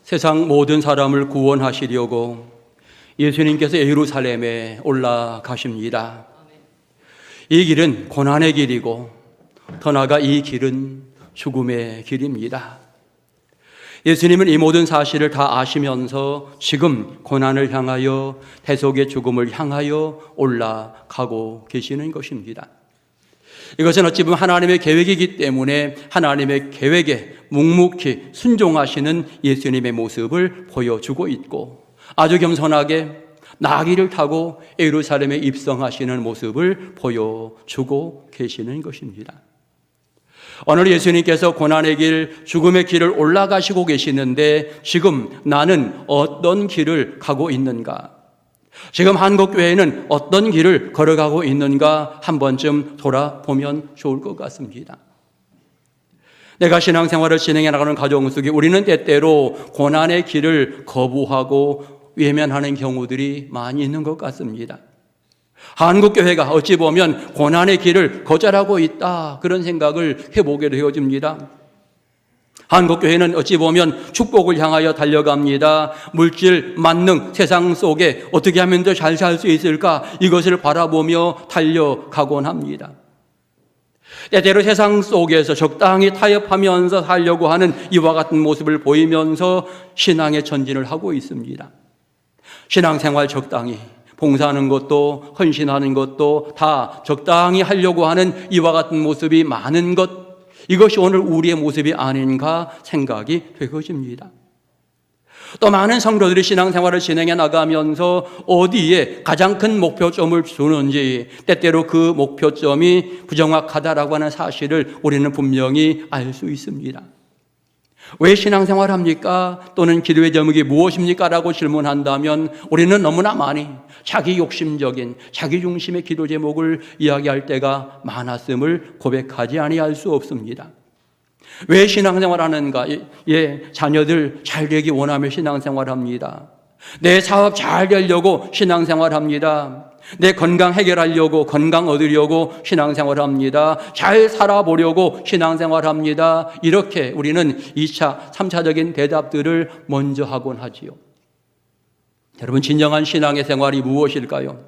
세상 모든 사람을 구원하시려고 예수님께서 예루살렘에 올라가십니다. 이 길은 고난의 길이고 더 나아가 이 길은 죽음의 길입니다. 예수님은 이 모든 사실을 다 아시면서 지금 고난을 향하여 대속의 죽음을 향하여 올라가고 계시는 것입니다. 이것은 어찌 보면 하나님의 계획이기 때문에 하나님의 계획에 묵묵히 순종하시는 예수님의 모습을 보여주고 있고, 아주 겸손하게 나귀를 타고 예루살렘에 입성하시는 모습을 보여주고 계시는 것입니다. 오늘 예수님께서 고난의 길, 죽음의 길을 올라가시고 계시는데 지금 나는 어떤 길을 가고 있는가? 지금 한국교회는 어떤 길을 걸어가고 있는가 한 번쯤 돌아보면 좋을 것 같습니다. 내가 신앙생활을 진행해 나가는 가정 속에 우리는 때때로 고난의 길을 거부하고 외면하는 경우들이 많이 있는 것 같습니다. 한국교회가 어찌 보면 고난의 길을 거절하고 있다, 그런 생각을 해보게 되어집니다. 한국교회는 어찌 보면 축복을 향하여 달려갑니다. 물질, 만능, 세상 속에 어떻게 하면 더 잘 살 수 있을까, 이것을 바라보며 달려가곤 합니다. 때때로 세상 속에서 적당히 타협하면서 살려고 하는 이와 같은 모습을 보이면서 신앙의 전진을 하고 있습니다. 신앙생활 적당히, 봉사하는 것도 헌신하는 것도 다 적당히 하려고 하는 이와 같은 모습이 많은 것, 이것이 오늘 우리의 모습이 아닌가 생각이 되어집니다. 또 많은 성도들이 신앙생활을 진행해 나가면서 어디에 가장 큰 목표점을 두는지, 때때로 그 목표점이 부정확하다라고 하는 사실을 우리는 분명히 알 수 있습니다. 왜 신앙생활 합니까? 또는 기도의 제목이 무엇입니까? 라고 질문한다면 우리는 너무나 많이 자기 욕심적인, 자기 중심의 기도 제목을 이야기할 때가 많았음을 고백하지 아니할 수 없습니다. 왜 신앙생활 하는가? 자녀들 잘 되기 원하며 신앙생활 합니다. 내 사업 잘 되려고 신앙생활 합니다. 내 건강 해결하려고, 건강 얻으려고 신앙생활 합니다. 잘 살아보려고 신앙생활 합니다. 이렇게 우리는 2차, 3차적인 대답들을 먼저 하곤 하지요. 여러분, 진정한 신앙의 생활이 무엇일까요?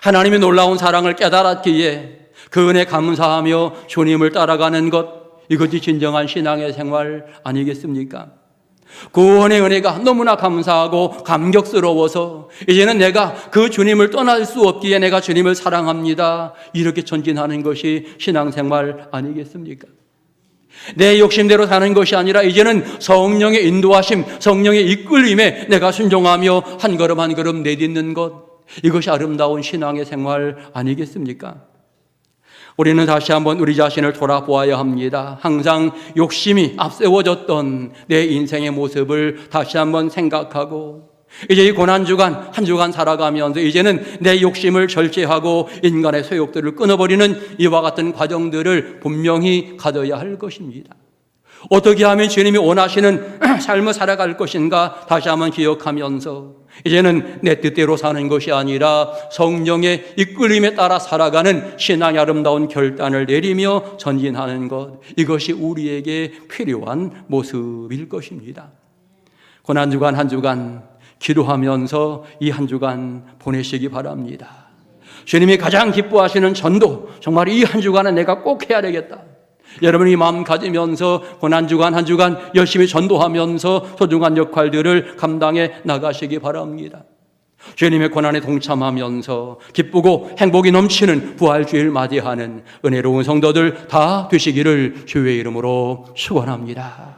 하나님의 놀라운 사랑을 깨달았기에 그 은혜 감사하며 주님을 따라가는 것, 이것이 진정한 신앙의 생활 아니겠습니까? 구원의 은혜가 너무나 감사하고 감격스러워서 이제는 내가 그 주님을 떠날 수 없기에 내가 주님을 사랑합니다, 이렇게 전진하는 것이 신앙생활 아니겠습니까? 내 욕심대로 사는 것이 아니라 이제는 성령의 인도하심, 성령의 이끌림에 내가 순종하며 한 걸음 한 걸음 내딛는 것, 이것이 아름다운 신앙의 생활 아니겠습니까? 우리는 다시 한번 우리 자신을 돌아보아야 합니다. 항상 욕심이 앞세워졌던 내 인생의 모습을 다시 한번 생각하고, 이제 이 고난주간 한 주간 살아가면서 이제는 내 욕심을 절제하고 인간의 소욕들을 끊어버리는 이와 같은 과정들을 분명히 가져야 할 것입니다. 어떻게 하면 주님이 원하시는 삶을 살아갈 것인가 다시 한번 기억하면서 이제는 내 뜻대로 사는 것이 아니라 성령의 이끌림에 따라 살아가는 신앙의 아름다운 결단을 내리며 전진하는 것, 이것이 우리에게 필요한 모습일 것입니다. 고난주간 한 주간 기도하면서 이 한 주간 보내시기 바랍니다. 주님이 가장 기뻐하시는 전도, 정말 이 한 주간은 내가 꼭 해야 되겠다, 여러분이 마음 가지면서 고난주간 한 주간 열심히 전도하면서 소중한 역할들을 감당해 나가시기 바랍니다. 주님의 고난에 동참하면서 기쁘고 행복이 넘치는 부활주일 맞이하는 은혜로운 성도들 다 되시기를 주의 이름으로 축원합니다.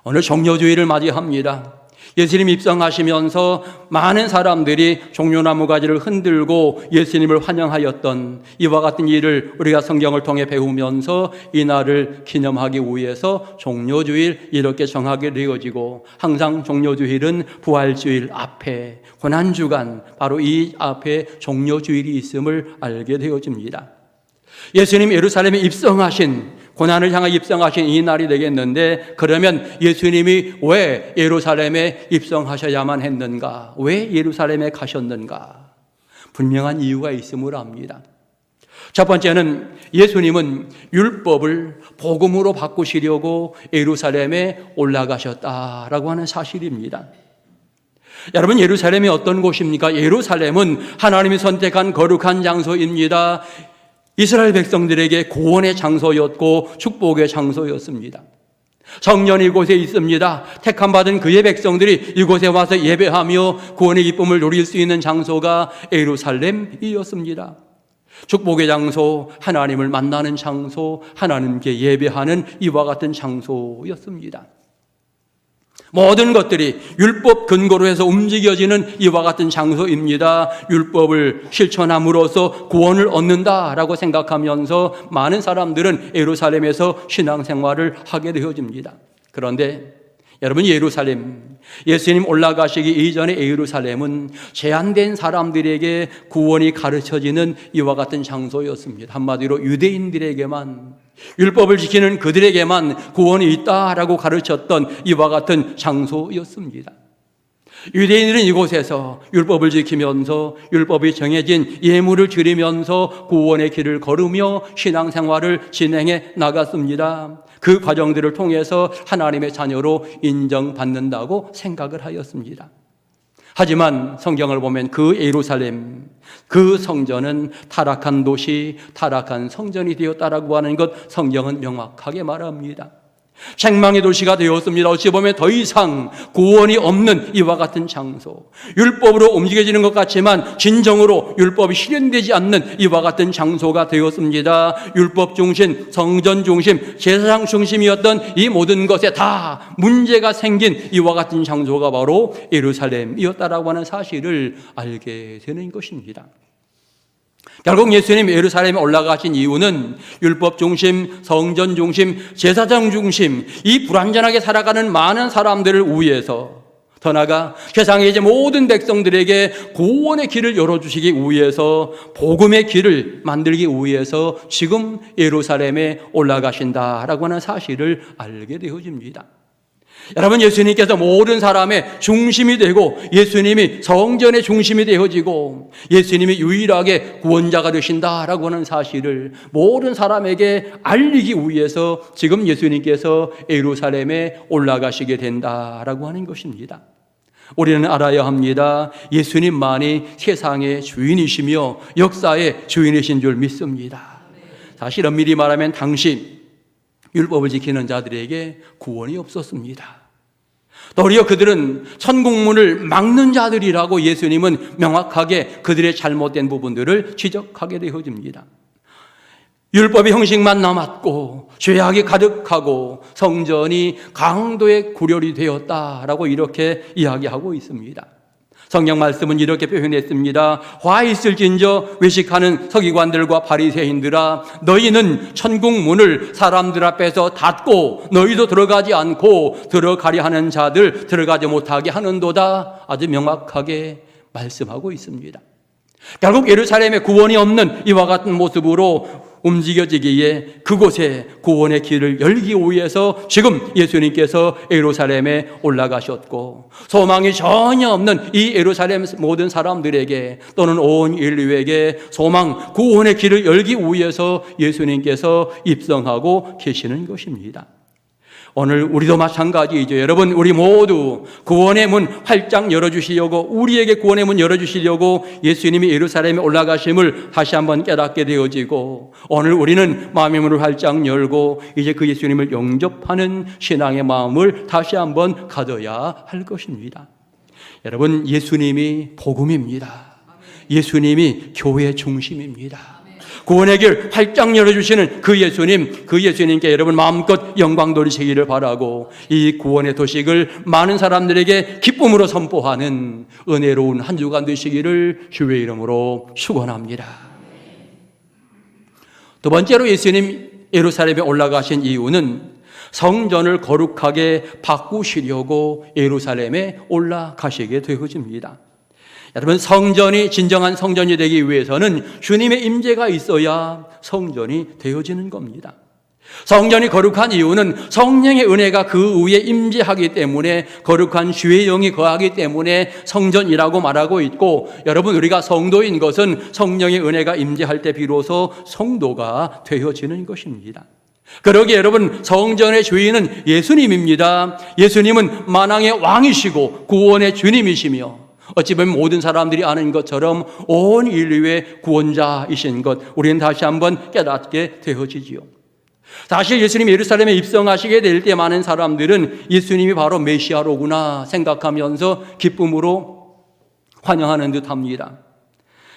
오늘 종려주일을 맞이합니다. 예수님 입성하시면서 많은 사람들이 종려나무 가지를 흔들고 예수님을 환영하였던 이와 같은 일을 우리가 성경을 통해 배우면서 이 날을 기념하기 위해서 종려주일 이렇게 정하게 되어지고, 항상 종려주일은 부활주일 앞에 고난주간, 바로 이 앞에 종려주일이 있음을 알게 되어집니다. 예수님 예루살렘에 입성하신, 고난을 향해 입성하신 이 날이 되겠는데, 그러면 예수님이 왜 예루살렘에 입성하셔야만 했는가? 왜 예루살렘에 가셨는가? 분명한 이유가 있음을 압니다. 첫 번째는 예수님은 율법을 복음으로 바꾸시려고 예루살렘에 올라가셨다라고 하는 사실입니다. 여러분, 예루살렘이 어떤 곳입니까? 예루살렘은 하나님이 선택한 거룩한 장소입니다. 이스라엘 백성들에게 구원의 장소였고 축복의 장소였습니다. 성전이 이곳에 있습니다. 택함받은 그의 백성들이 이곳에 와서 예배하며 구원의 기쁨을 누릴 수 있는 장소가 예루살렘이었습니다. 축복의 장소, 하나님을 만나는 장소, 하나님께 예배하는 이와 같은 장소였습니다. 모든 것들이 율법 근거로 해서 움직여지는 이와 같은 장소입니다. 율법을 실천함으로써 구원을 얻는다라고 생각하면서 많은 사람들은 예루살렘에서 신앙생활을 하게 되어집니다. 그런데 여러분, 예수님 올라가시기 이전의 예루살렘은 제한된 사람들에게 구원이 가르쳐지는 이와 같은 장소였습니다. 한마디로 유대인들에게만, 율법을 지키는 그들에게만 구원이 있다라고 가르쳤던 이와 같은 장소였습니다. 유대인들은 이곳에서 율법을 지키면서 율법이 정해진 예물을 드리면서 구원의 길을 걸으며 신앙생활을 진행해 나갔습니다. 그 과정들을 통해서 하나님의 자녀로 인정받는다고 생각을 하였습니다. 하지만 성경을 보면 그 예루살렘, 그 성전은 타락한 도시, 타락한 성전이 되었다라고 하는 것 성경은 명확하게 말합니다. 책망의 도시가 되었습니다. 어찌 보면 더 이상 구원이 없는 이와 같은 장소, 율법으로 움직여지는 것 같지만 진정으로 율법이 실현되지 않는 이와 같은 장소가 되었습니다. 율법 중심, 성전 중심, 제사장 중심이었던 이 모든 것에 다 문제가 생긴 이와 같은 장소가 바로 예루살렘이었다라고 하는 사실을 알게 되는 것입니다. 결국 예수님이 예루살렘에 올라가신 이유는 율법 중심, 성전 중심, 제사장 중심, 이 불완전하게 살아가는 많은 사람들을 위해서, 더 나아가 세상의 이제 모든 백성들에게 구원의 길을 열어주시기 위해서, 복음의 길을 만들기 위해서 지금 예루살렘에 올라가신다라고 하는 사실을 알게 되어집니다. 여러분, 예수님께서 모든 사람의 중심이 되고 예수님이 성전의 중심이 되어지고 예수님이 유일하게 구원자가 되신다라고 하는 사실을 모든 사람에게 알리기 위해서 지금 예수님께서 예루살렘에 올라가시게 된다라고 하는 것입니다. 우리는 알아야 합니다. 예수님만이 세상의 주인이시며 역사의 주인이신 줄 믿습니다. 사실 엄밀히 말하면 당시 율법을 지키는 자들에게 구원이 없었습니다. 도리어 그들은 천국문을 막는 자들이라고 예수님은 명확하게 그들의 잘못된 부분들을 지적하게 되어집니다. 율법의 형식만 남았고 죄악이 가득하고 성전이 강도의 구렬이 되었다라고 이렇게 이야기하고 있습니다. 성경 말씀은 이렇게 표현했습니다. 화 있을진저 외식하는 서기관들과 바리새인들아, 너희는 천국 문을 사람들 앞에서 닫고 너희도 들어가지 않고 들어가려 하는 자들 들어가지 못하게 하는도다. 아주 명확하게 말씀하고 있습니다. 결국 예루살렘에 구원이 없는 이와 같은 모습으로 움직여지기에 그곳에 구원의 길을 열기 위해서 지금 예수님께서 예루살렘에 올라가셨고, 소망이 전혀 없는 이 예루살렘 모든 사람들에게 또는 온 인류에게 소망, 구원의 길을 열기 위해서 예수님께서 입성하고 계시는 것입니다. 오늘 우리도 마찬가지이죠. 여러분, 우리 모두 구원의 문 활짝 열어주시려고, 우리에게 구원의 문 열어주시려고 예수님이 예루살렘에 올라가심을 다시 한번 깨닫게 되어지고, 오늘 우리는 마음의 문을 활짝 열고 이제 그 예수님을 영접하는 신앙의 마음을 다시 한번 가져야 할 것입니다. 여러분, 예수님이 복음입니다. 예수님이 교회 중심입니다. 구원의 길 활짝 열어주시는 그 예수님께 여러분 마음껏 영광 돌리시기를 바라고, 이 구원의 도식을 많은 사람들에게 기쁨으로 선포하는 은혜로운 한 주간 되시기를 주의 이름으로 축원합니다. 두 번째로 예수님 예루살렘에 올라가신 이유는 성전을 거룩하게 바꾸시려고 예루살렘에 올라가시게 되어집니다. 여러분, 성전이 진정한 성전이 되기 위해서는 주님의 임재가 있어야 성전이 되어지는 겁니다. 성전이 거룩한 이유는 성령의 은혜가 그 위에 임재하기 때문에, 거룩한 주의 영이 거하기 때문에 성전이라고 말하고 있고, 여러분, 우리가 성도인 것은 성령의 은혜가 임재할 때 비로소 성도가 되어지는 것입니다. 그러기에 여러분, 성전의 주인은 예수님입니다. 예수님은 만왕의 왕이시고 구원의 주님이시며, 어찌 보면 모든 사람들이 아는 것처럼 온 인류의 구원자이신 것, 우리는 다시 한번 깨닫게 되어지지요. 사실 예수님이 예루살렘에 입성하시게 될 때 많은 사람들은 예수님이 바로 메시아로구나 생각하면서 기쁨으로 환영하는 듯합니다.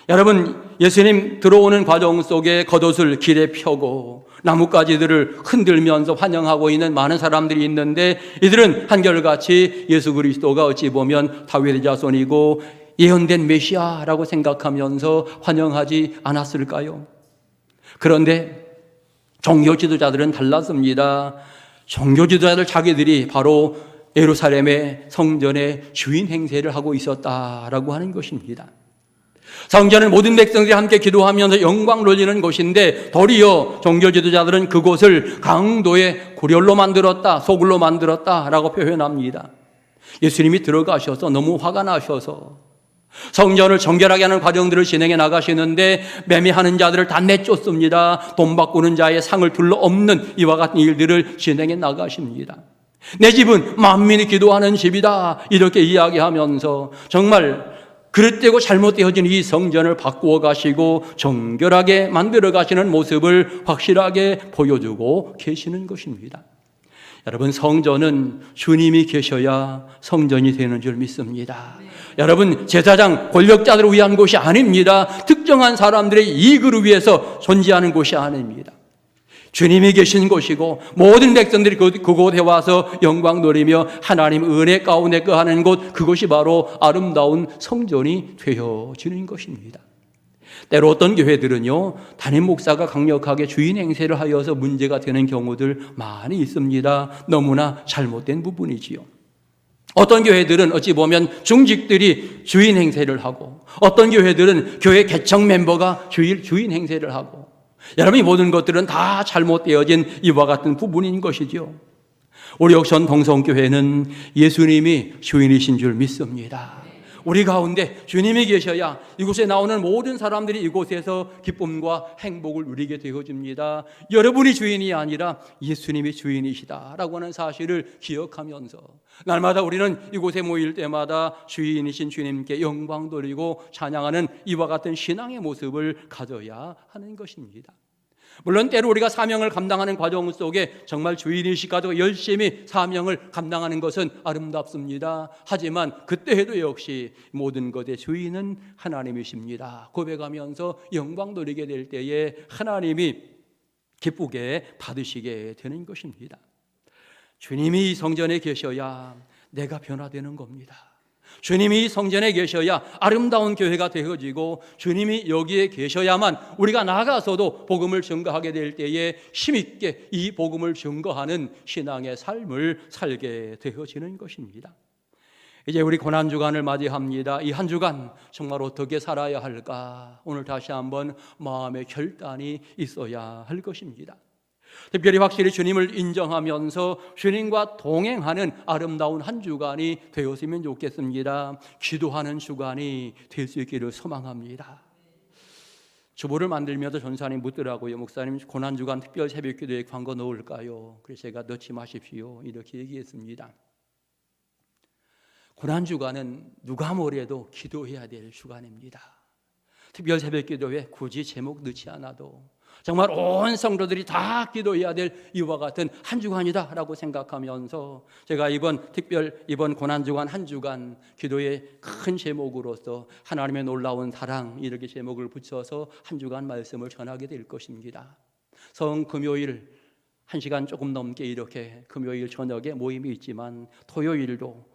여러분, 예수님 들어오는 과정 속에 겉옷을 길에 펴고 나뭇가지들을 흔들면서 환영하고 있는 많은 사람들이 있는데, 이들은 한결같이 예수 그리스도가 어찌 보면 다윗의 자손이고 예언된 메시아라고 생각하면서 환영하지 않았을까요? 그런데 종교 지도자들은 달랐습니다. 종교 지도자들 자기들이 바로 예루살렘의 성전의 주인 행세를 하고 있었다라고 하는 것입니다. 성전은 모든 백성들이 함께 기도하면서 영광 돌리는 곳인데, 도리어 종교 지도자들은 그곳을 강도의 구렬로 만들었다, 소굴로 만들었다라고 표현합니다. 예수님이 들어가셔서 너무 화가 나셔서 성전을 정결하게 하는 과정들을 진행해 나가시는데, 매매하는 자들을 다 내쫓습니다. 돈 바꾸는 자의 상을 둘러엎는 이와 같은 일들을 진행해 나가십니다. 내 집은 만민이 기도하는 집이다, 이렇게 이야기하면서 정말 그릇되고 잘못되어진 이 성전을 바꾸어 가시고 정결하게 만들어 가시는 모습을 확실하게 보여주고 계시는 것입니다. 여러분, 성전은 주님이 계셔야 성전이 되는 줄 믿습니다. 여러분, 제사장 권력자들을 위한 곳이 아닙니다. 특정한 사람들의 이익을 위해서 존재하는 곳이 아닙니다. 주님이 계신 곳이고 모든 백성들이 그곳에 와서 영광 누리며 하나님 은혜 가운데 거하는 곳, 그것이 바로 아름다운 성전이 되어지는 것입니다. 때로 어떤 교회들은요, 담임 목사가 강력하게 주인 행세를 하여서 문제가 되는 경우들 많이 있습니다. 너무나 잘못된 부분이지요. 어떤 교회들은 어찌 보면 중직들이 주인 행세를 하고, 어떤 교회들은 교회 개척 멤버가 주인 행세를 하고, 여러분, 이 모든 것들은 다 잘못되어진 이와 같은 부분인 것이죠. 우리 옥천 동성교회는 예수님이 주인이신 줄 믿습니다. 우리 가운데 주님이 계셔야 이곳에 나오는 모든 사람들이 이곳에서 기쁨과 행복을 누리게 되어집니다. 여러분이 주인이 아니라 예수님이 주인이시다라고 하는 사실을 기억하면서 날마다 우리는 이곳에 모일 때마다 주인이신 주님께 영광 돌리고 찬양하는 이와 같은 신앙의 모습을 가져야 하는 것입니다. 물론 때로 우리가 사명을 감당하는 과정 속에 정말 주인이시가지고 열심히 사명을 감당하는 것은 아름답습니다. 하지만 그때에도 역시 모든 것의 주인은 하나님이십니다 고백하면서 영광 돌리게 될 때에 하나님이 기쁘게 받으시게 되는 것입니다. 주님이 성전에 계셔야 내가 변화되는 겁니다. 주님이 성전에 계셔야 아름다운 교회가 되어지고, 주님이 여기에 계셔야만 우리가 나가서도 복음을 증거하게 될 때에 힘있게 이 복음을 증거하는 신앙의 삶을 살게 되어지는 것입니다. 이제 우리 고난주간을 맞이합니다. 이 한 주간 정말 어떻게 살아야 할까? 오늘 다시 한번 마음의 결단이 있어야 할 것입니다. 특별히 확실히 주님을 인정하면서 주님과 동행하는 아름다운 한 주간이 되었으면 좋겠습니다. 기도하는 주간이 될 수 있기를 소망합니다. 주보를 만들면서 전사님 묻더라고요. 목사님, 고난주간 특별 새벽기도에 광고 넣을까요? 그래서 제가 넣지 마십시오, 이렇게 얘기했습니다. 고난주간은 누가 뭐래도 기도해야 될 주간입니다. 특별 새벽기도에 굳이 제목 넣지 않아도 정말 온 성도들이 다 기도해야 될 이와 같은 한 주간이다라고 생각하면서 제가 이번 고난주간 한 주간 기도의 큰 제목으로서 하나님의 놀라운 사랑, 이렇게 제목을 붙여서 한 주간 말씀을 전하게 될 것입니다. 금요일 1시간 조금 넘게 이렇게 금요일 저녁에 모임이 있지만, 토요일도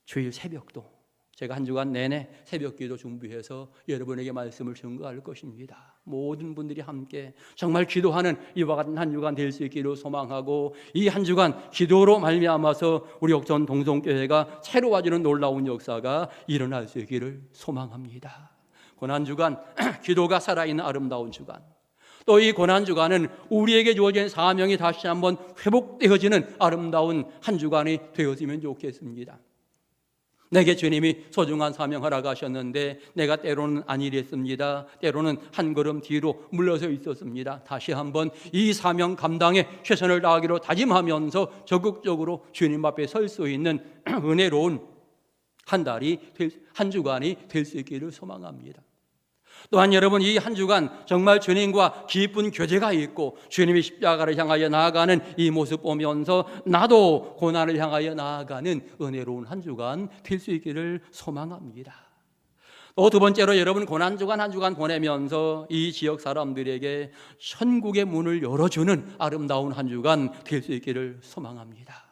주일 새벽도 제가 한 주간 내내 새벽기도 준비해서 여러분에게 말씀을 증거할 것입니다. 모든 분들이 함께 정말 기도하는 이와 같은 한 주간 될 수 있기를 소망하고, 이 한 주간 기도로 말미암아서 우리 옥천 동성교회가 새로워지는 놀라운 역사가 일어날 수 있기를 소망합니다. 고난주간 기도가 살아있는 아름다운 주간, 또 이 고난주간은 우리에게 주어진 사명이 다시 한번 회복되어지는 아름다운 한 주간이 되었으면 좋겠습니다. 내게 주님이 소중한 사명 허락하셨는데 내가 때로는 안 이랬습니다. 때로는 한 걸음 뒤로 물러서 있었습니다. 다시 한번 이 사명 감당에 최선을 다하기로 다짐하면서 적극적으로 주님 앞에 설 수 있는 은혜로운 한 주간이 될 수 있기를 소망합니다. 또한 여러분, 이 한 주간 정말 주님과 깊은 교제가 있고 주님이 십자가를 향하여 나아가는 이 모습 보면서 나도 고난을 향하여 나아가는 은혜로운 한 주간 될 수 있기를 소망합니다. 또 두 번째로 여러분, 고난주간 한 주간 보내면서 이 지역 사람들에게 천국의 문을 열어주는 아름다운 한 주간 될 수 있기를 소망합니다.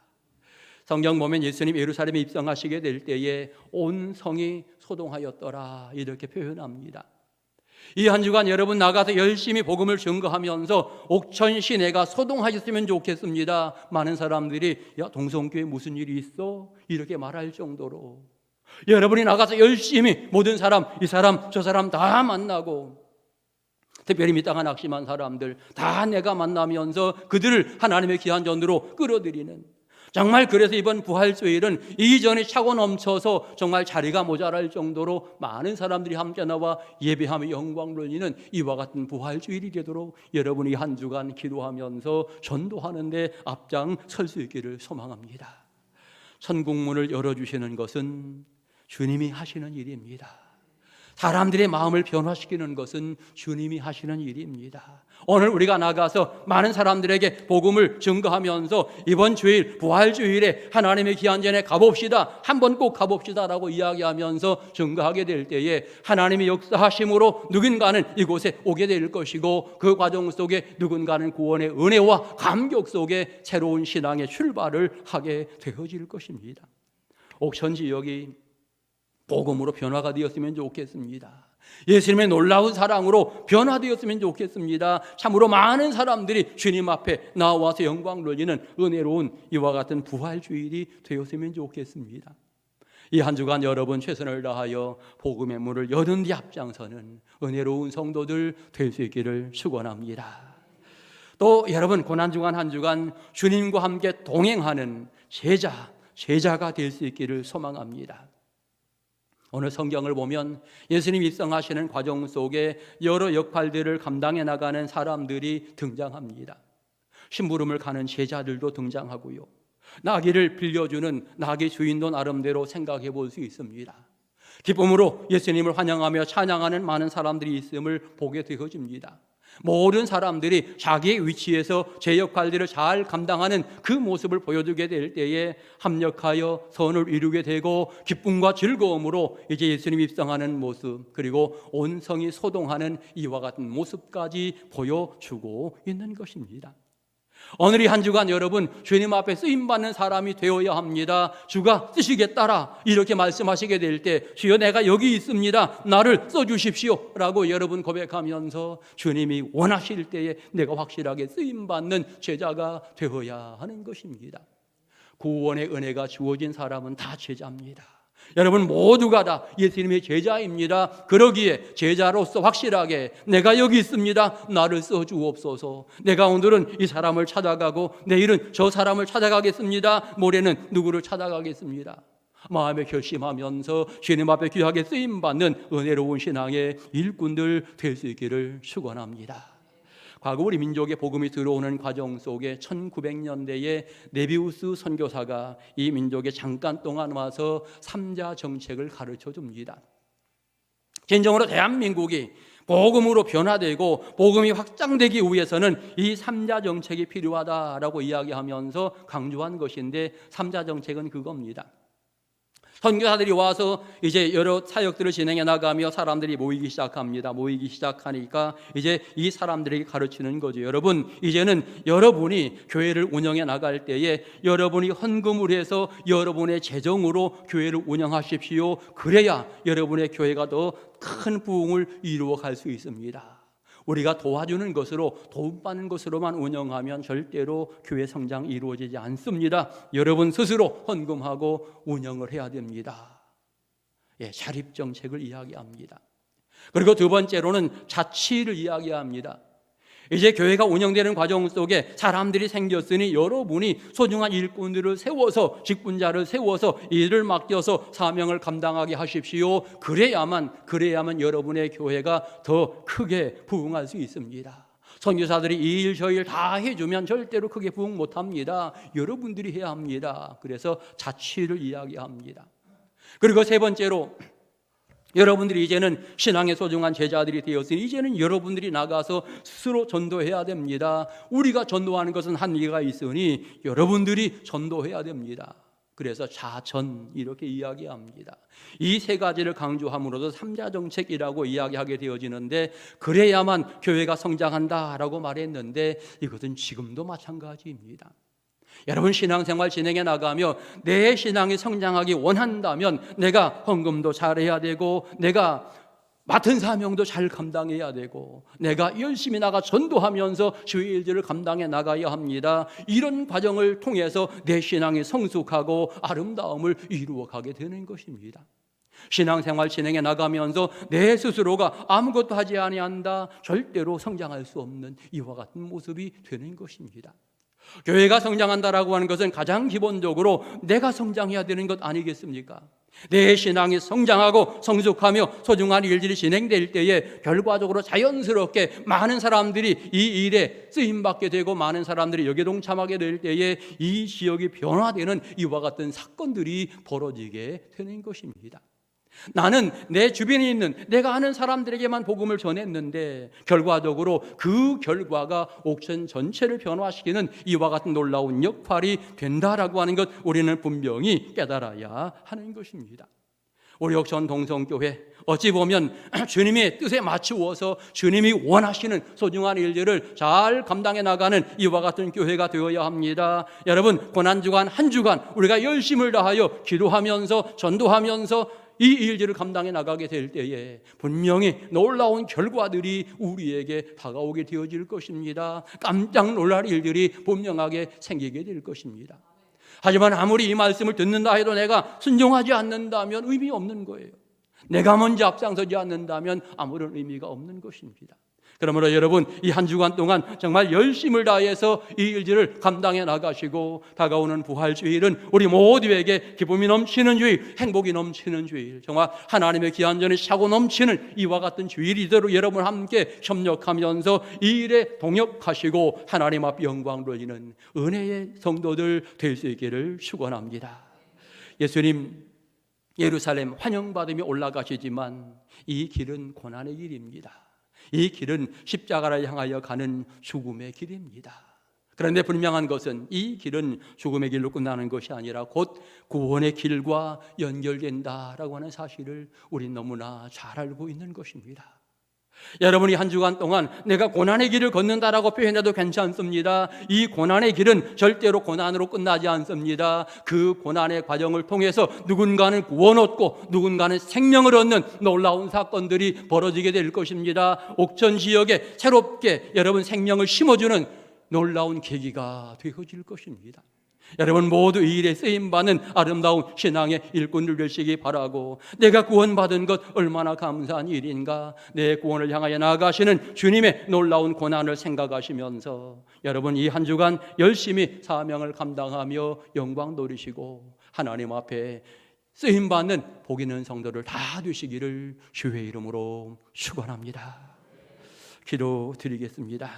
성경 보면 예수님 예루살렘에 입성하시게 될 때에 온 성이 소동하였더라 이렇게 표현합니다. 이 한 주간 여러분 나가서 열심히 복음을 증거하면서 옥천 시내가 소동하셨으면 좋겠습니다. 많은 사람들이 야, 동성교회 무슨 일이 있어? 이렇게 말할 정도로 여러분이 나가서 열심히 모든 사람, 이 사람 저 사람 다 만나고 특별히 믿다가 낙심한 사람들 다 내가 만나면서 그들을 하나님의 귀한 전으로 끌어들이는, 정말 그래서 이번 부활주일은 이전에 차고 넘쳐서 정말 자리가 모자랄 정도로 많은 사람들이 함께 나와 예배하며 영광 돌리는 이와 같은 부활주일이 되도록 여러분이 한 주간 기도하면서 전도하는 데 앞장 설 수 있기를 소망합니다. 천국문을 열어주시는 것은 주님이 하시는 일입니다. 사람들의 마음을 변화시키는 것은 주님이 하시는 일입니다. 오늘 우리가 나가서 많은 사람들에게 복음을 증거하면서 이번 주일 부활주일에 하나님의 귀한 전에 가봅시다, 한번 꼭 가봅시다라고 이야기하면서 증거하게 될 때에 하나님의 역사하심으로 누군가는 이곳에 오게 될 것이고 그 과정 속에 누군가는 구원의 은혜와 감격 속에 새로운 신앙의 출발을 하게 되어질 것입니다. 옥천 지역이 복음으로 변화가 되었으면 좋겠습니다. 예수님의 놀라운 사랑으로 변화되었으면 좋겠습니다. 참으로 많은 사람들이 주님 앞에 나와서 영광 돌리는 은혜로운 이와 같은 부활주일이 되었으면 좋겠습니다. 이 한 주간 여러분 최선을 다하여 복음의 문을 여는 데 앞장서는 은혜로운 성도들 될 수 있기를 축원합니다. 또 여러분, 고난주간 한 주간 주님과 함께 동행하는 제자가 될 수 있기를 소망합니다. 오늘 성경을 보면 예수님 입성하시는 과정 속에 여러 역할들을 감당해 나가는 사람들이 등장합니다. 심부름을 가는 제자들도 등장하고요, 나귀를 빌려주는 나귀 주인도 나름대로 생각해 볼 수 있습니다. 기쁨으로 예수님을 환영하며 찬양하는 많은 사람들이 있음을 보게 되어집니다. 모든 사람들이 자기의 위치에서 제 역할들을 잘 감당하는 그 모습을 보여주게 될 때에 합력하여 선을 이루게 되고 기쁨과 즐거움으로 이제 예수님 입성하는 모습, 그리고 온 성이 소동하는 이와 같은 모습까지 보여주고 있는 것입니다. 오늘 이 한 주간 여러분 주님 앞에 쓰임받는 사람이 되어야 합니다. 주가 쓰시겠다라 이렇게 말씀하시게 될 때 주여 내가 여기 있습니다, 나를 써주십시오 라고 여러분 고백하면서 주님이 원하실 때에 내가 확실하게 쓰임받는 제자가 되어야 하는 것입니다. 구원의 은혜가 주어진 사람은 다 제자입니다. 여러분 모두가 다 예수님의 제자입니다. 그러기에 제자로서 확실하게 내가 여기 있습니다, 나를 써주옵소서. 내가 오늘은 이 사람을 찾아가고 내일은 저 사람을 찾아가겠습니다, 모레는 누구를 찾아가겠습니다. 마음에 결심하면서 주님 앞에 귀하게 쓰임받는 은혜로운 신앙의 일꾼들 될 수 있기를 축원합니다. 과거 우리 민족의 복음이 들어오는 과정 속에 1900년대에 네비우스 선교사가 이 민족에 잠깐 동안 와서 삼자 정책을 가르쳐 줍니다. 진정으로 대한민국이 복음으로 변화되고 복음이 확장되기 위해서는 이 삼자 정책이 필요하다라고 이야기하면서 강조한 것인데, 삼자 정책은 그겁니다. 선교사들이 와서 이제 여러 사역들을 진행해 나가며 사람들이 모이기 시작합니다. 모이기 시작하니까 이제 이 사람들에게 가르치는 거죠. 여러분, 이제는 여러분이 교회를 운영해 나갈 때에 여러분이 헌금을 해서 여러분의 재정으로 교회를 운영하십시오. 그래야 여러분의 교회가 더 큰 부흥을 이루어 갈 수 있습니다. 우리가 도와주는 것으로, 도움받는 것으로만 운영하면 절대로 교회 성장이 이루어지지 않습니다. 여러분 스스로 헌금하고 운영을 해야 됩니다. 자립정책을 이야기합니다. 그리고 두 번째로는 자치를 이야기합니다. 이제 교회가 운영되는 과정 속에 사람들이 생겼으니 여러분이 소중한 일꾼들을 세워서, 직분자를 세워서 일을 맡겨서 사명을 감당하게 하십시오. 그래야만 여러분의 교회가 더 크게 부흥할 수 있습니다. 선교사들이 이 일 저 일 다 해주면 절대로 크게 부흥 못합니다. 여러분들이 해야 합니다. 그래서 자치를 이야기합니다. 그리고 세 번째로, 여러분들이 이제는 신앙의 소중한 제자들이 되었으니 이제는 여러분들이 나가서 스스로 전도해야 됩니다. 우리가 전도하는 것은 한계가 있으니 여러분들이 전도해야 됩니다. 그래서 자전 이렇게 이야기합니다. 이 세 가지를 강조함으로써 삼자정책이라고 이야기하게 되어지는데, 그래야만 교회가 성장한다라고 말했는데 이것은 지금도 마찬가지입니다. 여러분, 신앙생활 진행해 나가며 내 신앙이 성장하기 원한다면 내가 헌금도 잘해야 되고, 내가 맡은 사명도 잘 감당해야 되고, 내가 열심히 나가 전도하면서 주의 일들을 감당해 나가야 합니다. 이런 과정을 통해서 내 신앙이 성숙하고 아름다움을 이루어가게 되는 것입니다. 신앙생활 진행해 나가면서 내 스스로가 아무것도 하지 아니한다, 절대로 성장할 수 없는 이와 같은 모습이 되는 것입니다. 교회가 성장한다라고 하는 것은 가장 기본적으로 내가 성장해야 되는 것 아니겠습니까? 내 신앙이 성장하고 성숙하며 소중한 일들이 진행될 때에 결과적으로 자연스럽게 많은 사람들이 이 일에 쓰임받게 되고, 많은 사람들이 여기에 동참하게 될 때에 이 지역이 변화되는 이와 같은 사건들이 벌어지게 되는 것입니다. 나는 내 주변에 있는 내가 아는 사람들에게만 복음을 전했는데 결과적으로 그 결과가 옥천 전체를 변화시키는 이와 같은 놀라운 역할이 된다라고 하는 것, 우리는 분명히 깨달아야 하는 것입니다. 우리 옥천 동성교회, 어찌 보면 주님의 뜻에 맞추어서 주님이 원하시는 소중한 일들을 잘 감당해 나가는 이와 같은 교회가 되어야 합니다. 여러분, 고난주간 한 주간 우리가 열심을 다하여 기도하면서 전도하면서 이 일들을 감당해 나가게 될 때에 분명히 놀라운 결과들이 우리에게 다가오게 되어질 것입니다. 깜짝 놀랄 일들이 분명하게 생기게 될 것입니다. 하지만 아무리 이 말씀을 듣는다 해도 내가 순종하지 않는다면 의미 없는 거예요. 내가 먼저 앞장서지 않는다면 아무런 의미가 없는 것입니다. 그러므로 여러분, 이 한 주간 동안 정말 열심을 다해서 이 일들을 감당해 나가시고, 다가오는 부활주일은 우리 모두에게 기쁨이 넘치는 주일, 행복이 넘치는 주일, 정말 하나님의 귀한 전이 차고 넘치는 이와 같은 주일이도록 여러분 함께 협력하면서 이 일에 동역하시고 하나님 앞 영광 돌리는 은혜의 성도들 될 수 있기를 축원합니다. 예수님 예루살렘 환영받으며 올라가시지만 이 길은 고난의 길입니다. 이 길은 십자가를 향하여 가는 죽음의 길입니다. 그런데 분명한 것은 이 길은 죽음의 길로 끝나는 것이 아니라 곧 구원의 길과 연결된다라고 하는 사실을 우린 너무나 잘 알고 있는 것입니다. 여러분이 한 주간 동안 내가 고난의 길을 걷는다라고 표현해도 괜찮습니다. 이 고난의 길은 절대로 고난으로 끝나지 않습니다. 그 고난의 과정을 통해서 누군가는 구원 얻고 누군가는 생명을 얻는 놀라운 사건들이 벌어지게 될 것입니다. 옥천 지역에 새롭게 여러분 생명을 심어주는 놀라운 계기가 되어질 것입니다. 여러분 모두 이 일에 쓰임받는 아름다운 신앙의 일꾼들 되시기 바라고, 내가 구원받은 것 얼마나 감사한 일인가, 내 구원을 향하여 나아가시는 주님의 놀라운 고난을 생각하시면서 여러분 이 한 주간 열심히 사명을 감당하며 영광 누리시고 하나님 앞에 쓰임받는 복 있는 성도를 다 되시기를 주의 이름으로 축원합니다. 기도드리겠습니다.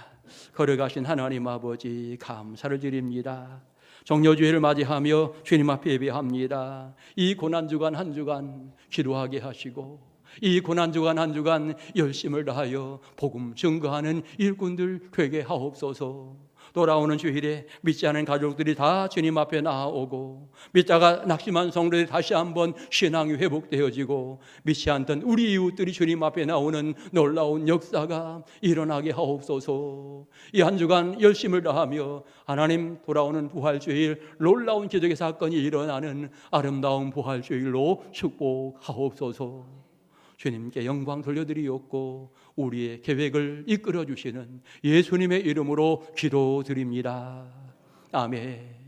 걸어가신 하나님 아버지, 감사를 드립니다. 정료주일을 맞이하며 주님 앞에 예배합니다. 이 고난주간 한 주간 기도하게 하시고, 이 고난주간 한 주간 열심을 다하여 복음 증거하는 일꾼들 되게 하옵소서. 돌아오는 주일에 믿지 않은 가족들이 다 주님 앞에 나아오고, 믿다가 낙심한 성도들이 다시 한번 신앙이 회복되어지고, 믿지 않던 우리 이웃들이 주님 앞에 나오는 놀라운 역사가 일어나게 하옵소서. 이 한 주간 열심을 다하며 하나님 돌아오는 부활주일 놀라운 기적의 사건이 일어나는 아름다운 부활주일로 축복하옵소서. 주님께 영광 돌려드리옵고 우리의 계획을 이끌어 주시는 예수님의 이름으로 기도드립니다. 아멘.